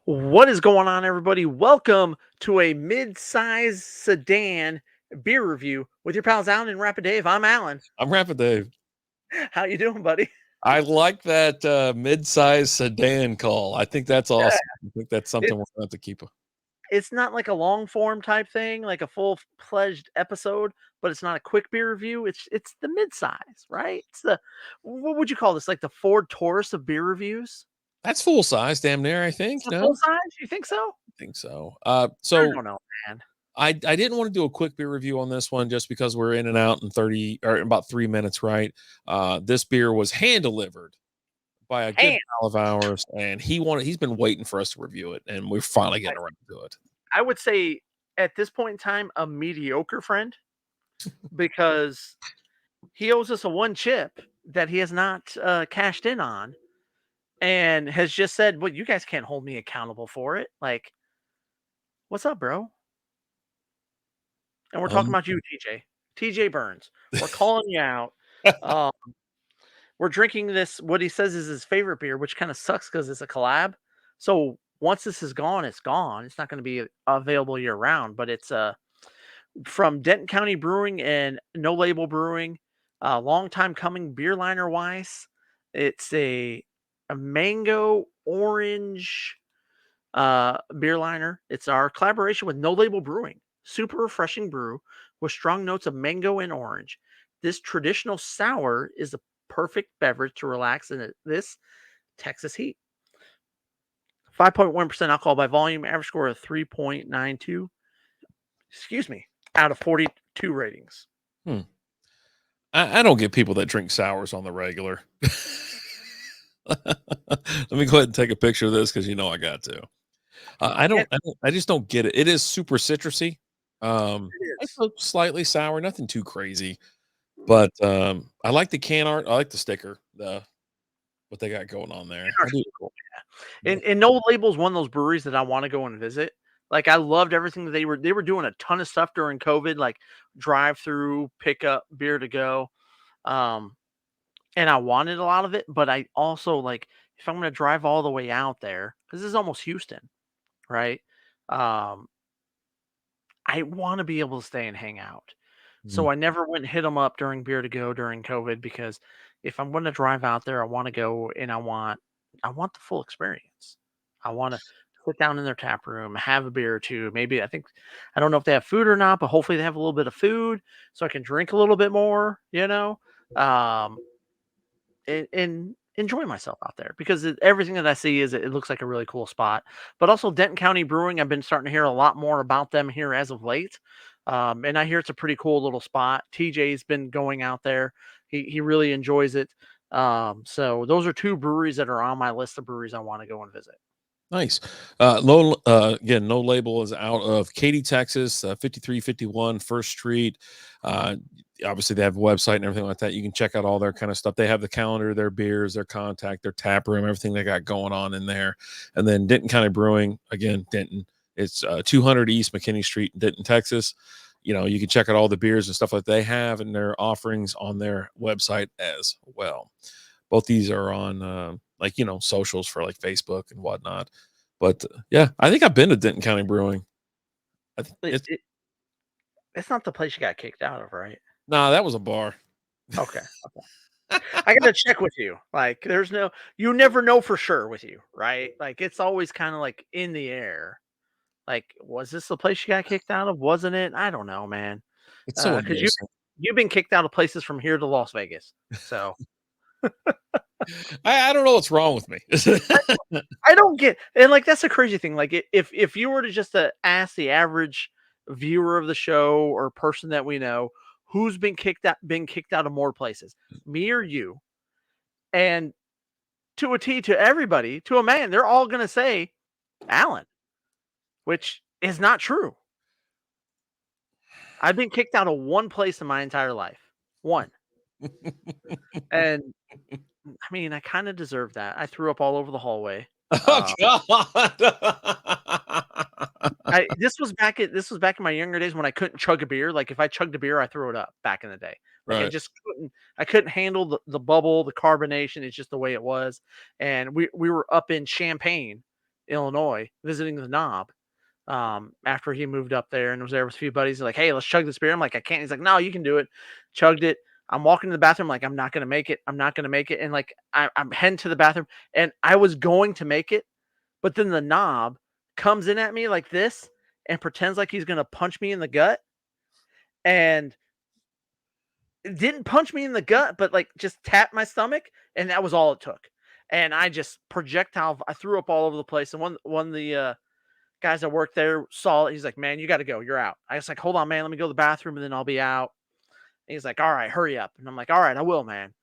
What is going on, everybody? Welcome to a mid-size sedan beer review with your pals Alan and Rapid Dave. I'm Alan. I'm Rapid Dave. How you doing, buddy? I like that mid-size sedan call. I think that's Yeah, awesome. I think that's something we're it's going to have to keep. it's not like a long form type thing, like a full-fledged episode, but it's not a quick beer review. It's the mid-size, right? It's the what would you call this? Like the Ford Taurus of beer reviews? That's full size, damn near. I It's think. the full No, size. You think so? I think so. I So don't know, man. I didn't want to do a quick beer review on this one just because we're in and out in 30 or in about 3 minutes, right? This beer was hand delivered by a good And pal of ours, and he's been waiting for us to review it, and we're finally getting around to it. I would say at this point in time, a mediocre friend because he owes us a one chip that he has not cashed in on and has just said, well, you guys can't hold me accountable for it. Like, what's up, bro? And we're talking Um, about you, TJ Burns. We're calling you out. Um, we're drinking this, what he says is his favorite beer, which kind of sucks because it's a collab. So once this is gone, it's gone. It's not going to be available year round, but it's from Denton County Brewing and No Label Brewing, long time coming beer liner Weisse. It's a mango orange beer liner. It's our collaboration with No Label Brewing. Super refreshing brew with strong notes of mango and orange. This traditional sour is a perfect beverage to relax in this Texas heat. 5.1% alcohol by volume, average score of 3.92. Excuse me, out of 42 ratings. hmm. I don't get people that drink sours on the regular. Let me go ahead and take a picture of this because I got to. I just don't get it. It is super citrusy. It It's is. a slightly sour, nothing too crazy. But I like the can art. I like the sticker. The what they got going on there. I Ours do. is cool. Yeah. And No Label's one of those breweries that I want to go and visit. Like I loved everything that they were doing a ton of stuff during COVID, like drive through, pick up beer to go. Um, and I wanted a lot of it, but I also like if I'm gonna drive all the way out there, because this is almost Houston, right? Um, I want to be able to stay and hang out. Mm. So I never went and hit them up during beer to go during COVID because if I'm going to drive out there, I want to go and I want the full experience. I want to sit down in their tap room, have a beer or two. Maybe I don't know if they have food or not, but hopefully they have a little bit of food so I can drink a little bit more, um, and enjoy myself out there because everything that I see is it looks like a really cool spot. But also Denton County Brewing, I've been starting to hear a lot more about them here as of late. And I hear it's a pretty cool little spot. TJ's been going out there. He really enjoys it. So those are two breweries that are on my list of breweries I want to go and visit. Nice. Again, No Label is out of Katy, Texas, 5351 First Street. Uh, Obviously, they have a website and everything like that. You can check out all their kind of stuff. They have the calendar, their beers, their contact, their tap room, everything they got going on in there. And then Denton County Brewing, again, Denton. It's 200 East McKinney Street, Denton, Texas. You can check out all the beers and stuff like they have and their offerings on their website as well. Both these are on socials for like Facebook and whatnot. But yeah, I think I've been to Denton County Brewing. I think It, it, it's not the place you got kicked out of, right? that was a bar. Okay. I gotta check with you. Like, you never know for sure with you, right? Like, it's always kind of like in the air. Like, was this the place you got kicked out of? Wasn't it? I don't know, man. It's so Because embarrassing. you've been kicked out of places from here to Las Vegas. So I don't know what's wrong with me. I don't get, and like that's the crazy thing. Like, if you were to just ask the average viewer of the show or person that we know who's been kicked out of more places, me or you, and to a T, to everybody, to a man, they're all gonna say Alan, which is not true. I've been kicked out of one place in my entire life. One. And I mean, I kind of deserve that. I threw up all over the hallway. Oh God. This was back in my younger days when I couldn't chug a beer. Like if I chugged a beer, I threw it up back in the day. Like Right. I couldn't handle the bubble, the carbonation. It's just the way it was. And we were up in Champaign Illinois, visiting the Knob. After he moved up there and was there with a few buddies. Like, hey, let's chug this beer. I'm like, I can't. He's like, no, you can do it. Chugged it. I'm walking to the bathroom, like, I'm not gonna make it. I'm not gonna make it. And like I'm heading to the bathroom and I was going to make it, but then the Knob comes in at me like this and pretends like he's gonna punch me in the gut. And it didn't punch me in the gut, but like just tapped my stomach, and that was all it took. And I just I threw up all over the place. And one of the guys that worked there saw it. He's like, man, you got to go. You're out. I was like, hold on, man. Let me go to the bathroom and then I'll be out. And he's like, all right, hurry up. And I'm like, all right, I will, man.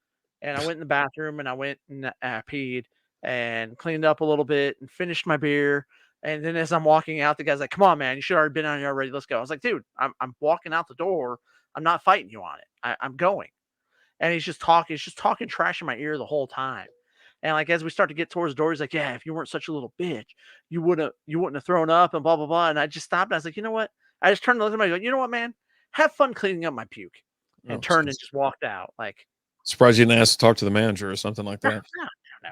And I went in the bathroom and I went and peed and cleaned up a little bit and finished my beer. And then as I'm walking out, the guy's like, come on, man, you should have already been on here already. Let's go. I was like, dude, I'm walking out the door. I'm not fighting you on it. I'm going. And he's just talking trash in my ear the whole time. And like as we start to get towards the door, he's like, yeah, if you weren't such a little bitch, you wouldn't have thrown up and blah blah blah. And I just stopped. And I was like, you know what? I just turned to look at him. I go, you know what, man? Have fun cleaning up my puke. And Oh, turned and just walked out. Like, surprised you didn't ask to talk to the manager or something like no, that. no.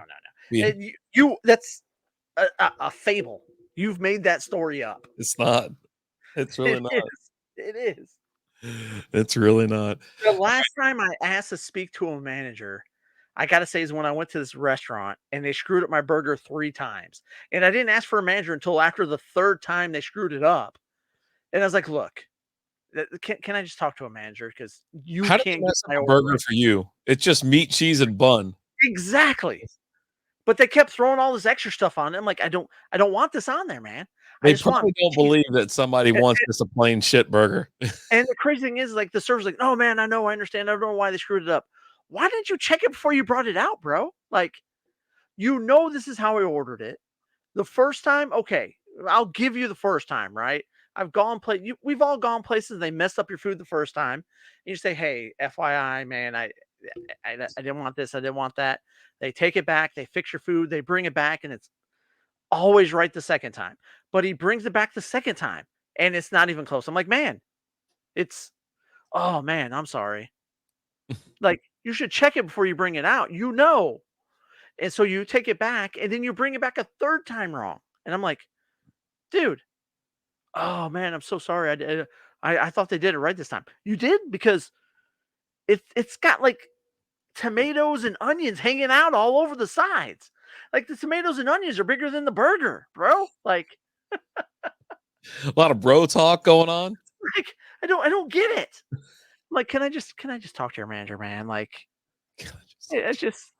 Yeah. You that's a fable. You've made that story up. It's not. It's really not. It is. It's really not. The last time I asked to speak to a manager, I got to say, is when I went to this restaurant and they screwed up my burger 3 times. And I didn't ask for a manager until after the 3rd time they screwed it up. And I was like, look, can I just talk to a manager? Because you How can't mess get my up a burger for you? It's just meat, cheese, and bun. Exactly. But they kept throwing all this extra stuff on it. I'm like, I don't want this on there, man. I They just want probably don't cheese. believe that somebody wants just a plain shit burger. And the crazy thing is, like, the server's like, oh man, I know, I understand. I don't know why they screwed it up. Why didn't you check it before you brought it out, bro? Like, you know, this is how I ordered it. The first time, okay, I'll give you the first time, right? We've all gone places. They messed up your food the first time. And you say, hey, FYI, man, I didn't want this. I didn't want that. They take it back. They fix your food. They bring it back, and it's always right the second time. But he brings it back the second time, and it's not even close. I'm like, man, oh man, I'm sorry. Like, you should check it before you bring it out, you know. And so you take it back, and then you bring it back a 3rd time wrong. And I'm like, dude, oh man, I'm so sorry. I thought they did it right this time. You did, because it's got like tomatoes and onions hanging out all over the sides. Like, the tomatoes and onions are bigger than the burger, bro. Like, A lot of bro talk going on. like I don't get it. Like, can I just talk to your manager, man? Like, it's just.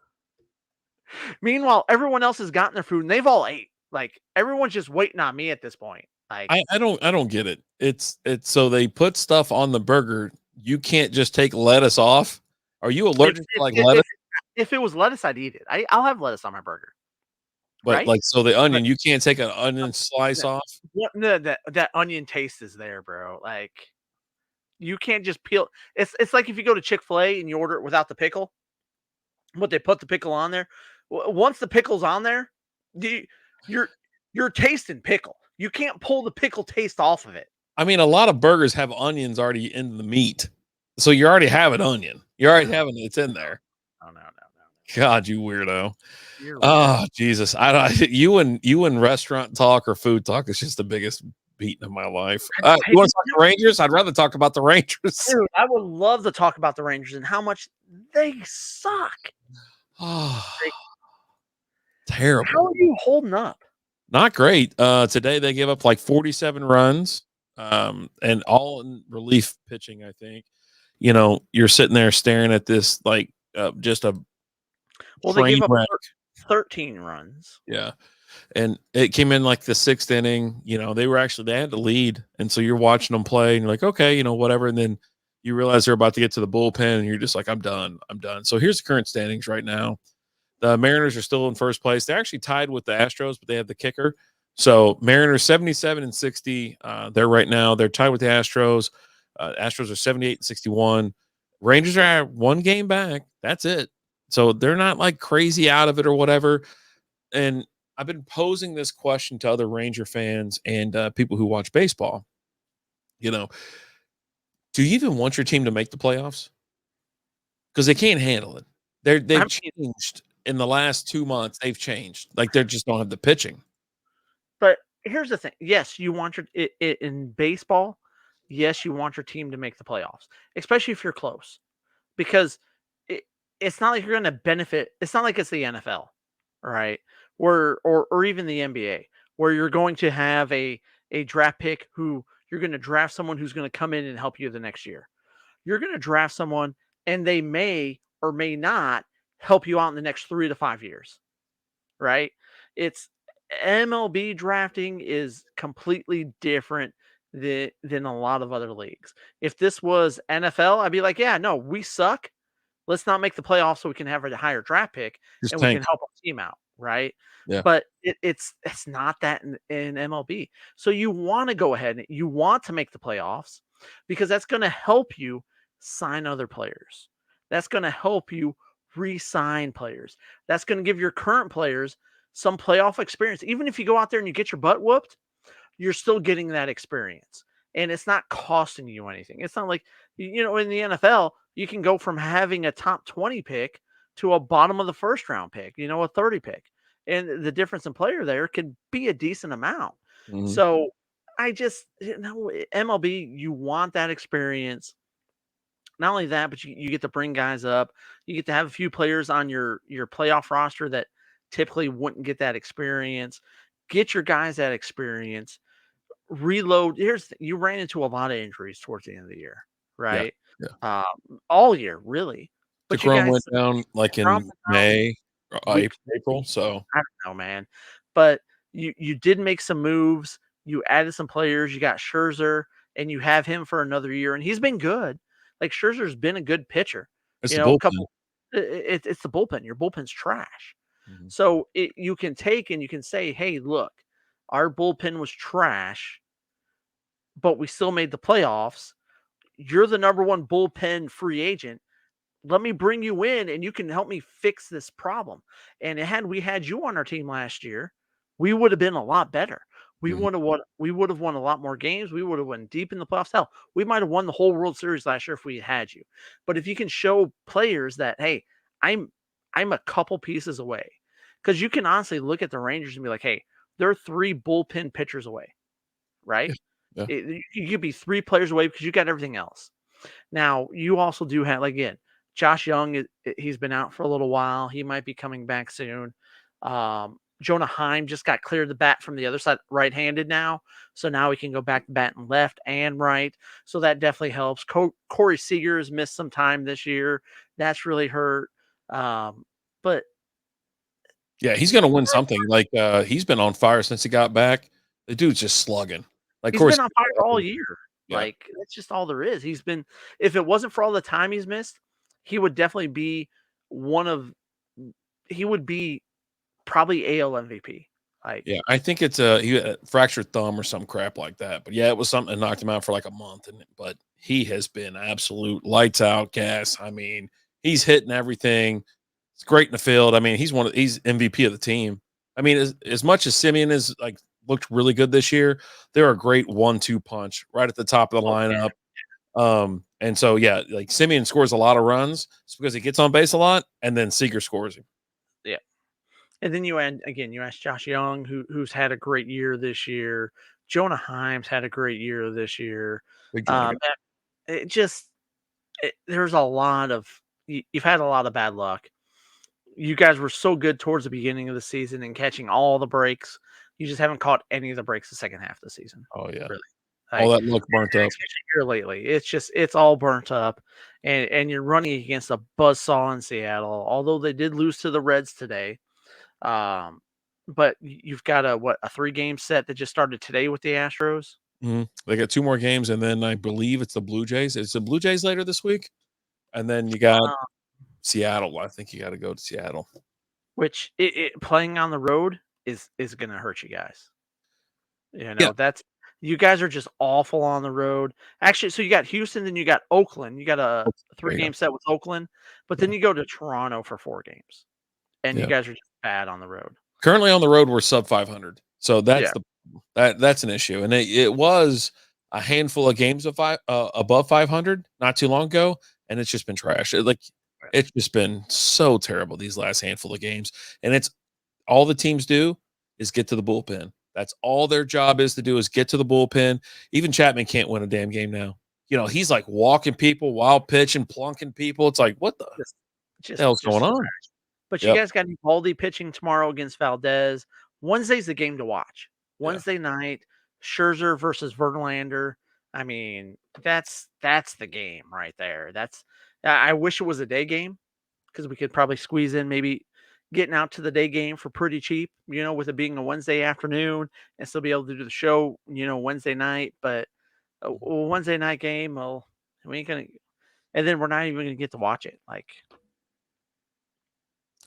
Meanwhile, everyone else has gotten their food and they've all ate. Like, everyone's just waiting on me at this point. Like, I don't get it. It's so they put stuff on the burger. You can't just take lettuce off. Are you allergic to like lettuce? If it was lettuce, I'd eat it. I'll have lettuce on my burger. But Right? like, so the onion, you can't take an onion slice off. No, that onion taste is there, bro. Like, you can't just peel. It's like if you go to Chick-fil-A and you order it without the pickle, but they put the pickle on there. Once the pickle's on there, you're tasting pickle. You can't pull the pickle taste off of it. I mean, a lot of burgers have onions already in the meat, so you already have an onion. You already have it; it's in there. Oh no. God, you weirdo! You're Oh Jesus! You and restaurant talk or food talk is just the biggest beating of my life. You want to talk to Rangers? I'd rather talk about the Rangers. Dude, I would love to talk about the Rangers and how much they suck. Oh, terrible. How are you holding up? Not great. Today they gave up like 47 runs, and all in relief pitching. I think, you're sitting there staring at this like just a they gave up wreck. 13 runs. Yeah, and it came in like the 6th inning. They had the lead, and so you're watching them play, and you're like, okay, whatever. And then you realize they're about to get to the bullpen, and you're just like, I'm done. So here's the current standings right now. The Mariners are still in first place. They're actually tied with the Astros, but they have the kicker. So Mariners 77 and 60. They're right now. They're tied with the Astros. Astros are 78 and 61. Rangers are 1 game back. That's it. So they're not like crazy out of it or whatever. And I've been posing this question to other Ranger fans and people who watch baseball. Do you even want your team to make the playoffs? Because they can't handle it. They've changed. In the last 2 months, they've changed. Like, they just don't have the pitching. But here's the thing. Yes, you want in baseball, yes, you want your team to make the playoffs, especially if you're close, because it, it's not like you're going to benefit. It's not like it's the NFL, right? Where or even the NBA, where you're going to have a draft pick who you're going to draft someone who's going to come in and help you the next year. You're going to draft someone and they may or may not help you out in the next 3 to 5 years, right? It's MLB drafting is completely different than a lot of other leagues. If this was NFL, I'd be like, yeah, no, we suck. Let's not make the playoffs so we can have a higher draft pick Just and we can tank. help our team out, right? Yeah. But it's not that in MLB. So you want to go ahead and you want to make the playoffs because that's going to help you sign other players. That's going to help you re-sign players. That's going to give your current players some playoff experience. Even if you go out there and you get your butt whooped, you're still getting that experience. And it's not costing you anything. It's not like, in the NFL, you can go from having a top 20 pick to a bottom of the first round pick, a 30 pick. And the difference in player there can be a decent amount. Mhm. So I just, MLB, you want that experience. Not only that, but you get to bring guys up. You get to have a few players on your playoff roster that typically wouldn't get that experience. Get your guys that experience. Reload. You ran into a lot of injuries towards the end of the year, Yeah. right? Yeah. All year, really. But you DeGrom guys, went down like Grom in was out May, or week. April. So I don't know, man. But you did make some moves. You added some players. You got Scherzer, and you have him for another year, and he's been good. Like Scherzer's been a good pitcher. it's the A bullpen. couple. It's the bullpen. Your bullpen's trash. Mhm. So you can take and you can say, hey, look, our bullpen was trash, but we still made the playoffs. You're the number one bullpen free agent. Let me bring you in and you can help me fix this problem. And had we had you on our team last year, we would have been a lot better. Mhm. We would have won a lot more games. We would have won deep in the playoffs. Hell, we might have won the whole World Series last year if we had you. But if you can show players that, hey, I'm I'm a couple pieces away. Because you can honestly look at the Rangers and be like, hey, they're 3 bullpen pitchers away, right? Yeah. Yeah. You could be 3 players away because you got everything else. Now, you also do have, like, again, Josh Young, he's been out for a little while. He might be coming back soon. Jonah Heim just got cleared the bat from the other side, right-handed now. So now he can go back to batting left and right. So that definitely helps. Corey Seager has missed some time this year. That's really hurt. But Yeah, he's gonna win something. Like he's been on fire since he got back. The dude's just slugging. Like, of he's course, been on fire all year. yeah, Like, that's just all there is. If it wasn't for all the time he's missed, he would definitely be one of, he would be probably AL MVP. Like, yeah. I think it's a he had a fractured thumb or some crap like that. But yeah, it was something that knocked him out for like a month. But he has been absolute lights out gas. I mean, he's hitting everything. It's great in the field. I mean, he's MVP of the team. I mean, as much as Simeon is like looked really good this year, they're a great 1-2 punch right at the top of the oh lineup. And so yeah, like Simeon scores a lot of runs. It's because he gets on base a lot, and then Seager scores him. yeah. And then you asked Josh Young, who's had a great year this year. Jonah Heim's had a great year this year. Big Jonah guy. Um, it just there's a lot of you've had a lot of bad luck. You guys were so good towards the beginning of the season and catching all the breaks. You just haven't caught any of the breaks the second half of the season, Oh yeah, really. all Like, that luck burnt up. especially here lately, it's all burnt up, and you're running against a buzzsaw in Seattle. Although they did lose to the Reds today, um, but you've got a 3-game set that just started today with the Astros. They got 2 more games, and then I believe it's the Blue Jays. It's the Blue Jays later this week, and then you got Uh, Seattle. I think you got to go to Seattle. which playing on the road is going to hurt you guys. Yeah, That's you guys are just awful on the road. Actually, so you got Houston, then you got Oakland. You got a there you go. 3-game set with Oakland, but then Yeah, you go to Toronto for 4 games, and you yeah. guys are just bad on the road. Currently on the road, we're sub 500, so Yeah. that's an issue, and it was a handful of games of above 500 not too long ago, and it's just been trash. It's just been so terrible these last handful of games, and it's all the teams do is get to the bullpen. That's all their job is to do is get to the bullpen. Even Chapman can't win a damn game now. He's like walking people, wild pitching, plunking people. It's like, what the hell's going on? But you guys got Baldy pitching tomorrow against Valdez. Wednesday's the game to watch. Wednesday night, Scherzer versus Verlander. I mean, that's the game right there. I wish it was a day game because we could probably squeeze in maybe getting out to the day game for pretty cheap, with it being a Wednesday afternoon and still be able to do the show, Wednesday night. But a Wednesday night game, well, we ain't gonna, and then we're not even gonna get to watch it. Like,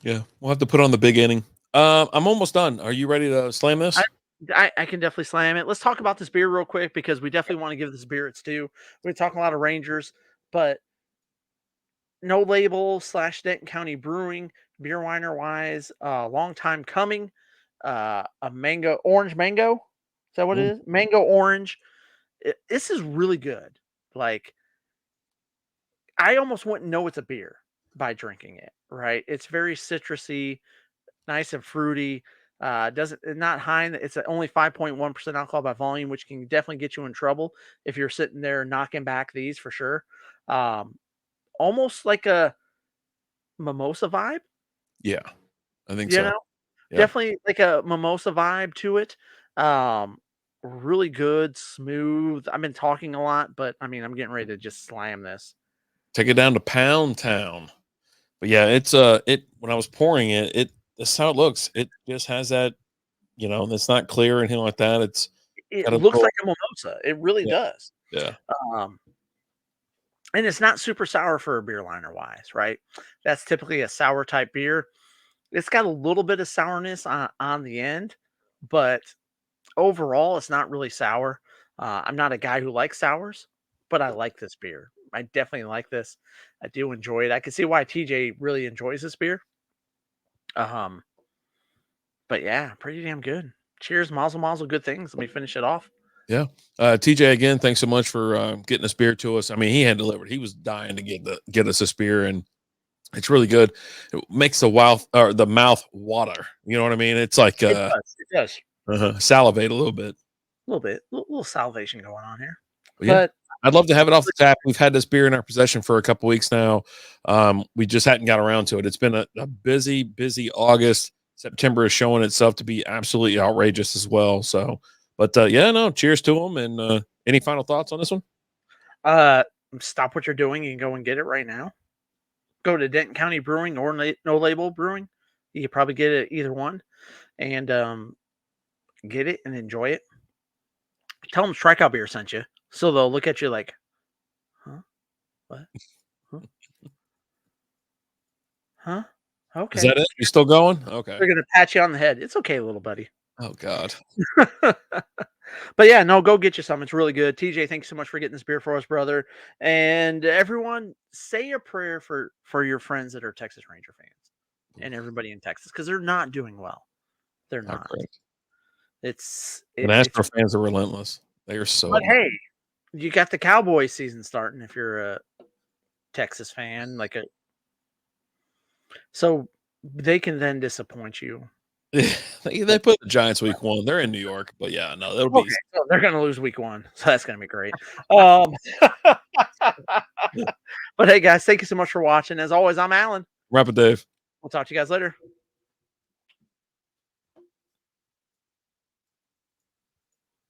yeah, we'll have to put on the big inning. I'm almost done. Are you ready to slam this? I can definitely slam it. Let's talk about this beer real quick because we definitely want to give this beer its due. We're talking a lot of Rangers, but No Label / Denton County Brewing, beer winer wise, long time coming. A orange mango. Is that what it is? Mango orange. This is really good. Like, I almost wouldn't know it's a beer by drinking it, right? It's very citrusy, nice and fruity. Not high. It's only 5.1% alcohol by volume, which can definitely get you in trouble if you're sitting there knocking back these for sure. Almost like a mimosa vibe. Yeah, I think so. Definitely like a mimosa vibe to it. Really good, smooth. I've been talking a lot, but I mean, I'm getting ready to just slam this. Take it down to Pound Town. But yeah, it's when I was pouring it, that's how it looks. It just has that, it's not clear or anything like that. It looks like a mimosa. It really does. Yeah. And it's not super sour for a beer liner wise, right? That's typically a sour type beer. It's got a little bit of sourness on the end, but overall, it's not really sour. I'm not a guy who likes sours, but I like this beer. I definitely like this. I do enjoy it. I can see why TJ really enjoys this beer. But yeah, pretty damn good. Cheers, mazel mazel, good things. Let me finish it off. Yeah. TJ, again, thanks so much for getting this beer to us. I mean, he had delivered. He was dying to get us this beer, and it's really good. It makes the mouth water. You know what I mean? It's like It does. Salivate a little bit. A little salivation going on here. Yeah. I'd love to have it off the tap. We've had this beer in our possession for a couple weeks now. We just hadn't got around to it. It's been a busy, busy August. September is showing itself to be absolutely outrageous as well. So, but cheers to them. And any final thoughts on this one? Stop what you're doing and go and get it right now. Go to Denton County Brewing or No Label Brewing. You could probably get it either one, and get it and enjoy it. Tell them Strikeout Beer sent you, so they'll look at you like, huh? What? Huh? Okay. Is that it? You still going? Okay. They're gonna pat you on the head. It's okay, little buddy. Oh God. But yeah, no, go get you some. It's really good. TJ, thanks so much for getting this beer for us, brother. And everyone, say a prayer for your friends that are Texas Ranger fans and everybody in Texas because they're not doing well. They're not. And Astro fans are relentless. They are so. But hey, you got the Cowboys season starting if you're a Texas fan, so they can then disappoint you. They put the Giants week 1. They're in New York, but yeah, no, that'll be. So they're going to lose week 1, so that's going to be great. But hey, guys, thank you so much for watching. As always, I'm Alan. Wrap it, Dave. We'll talk to you guys later.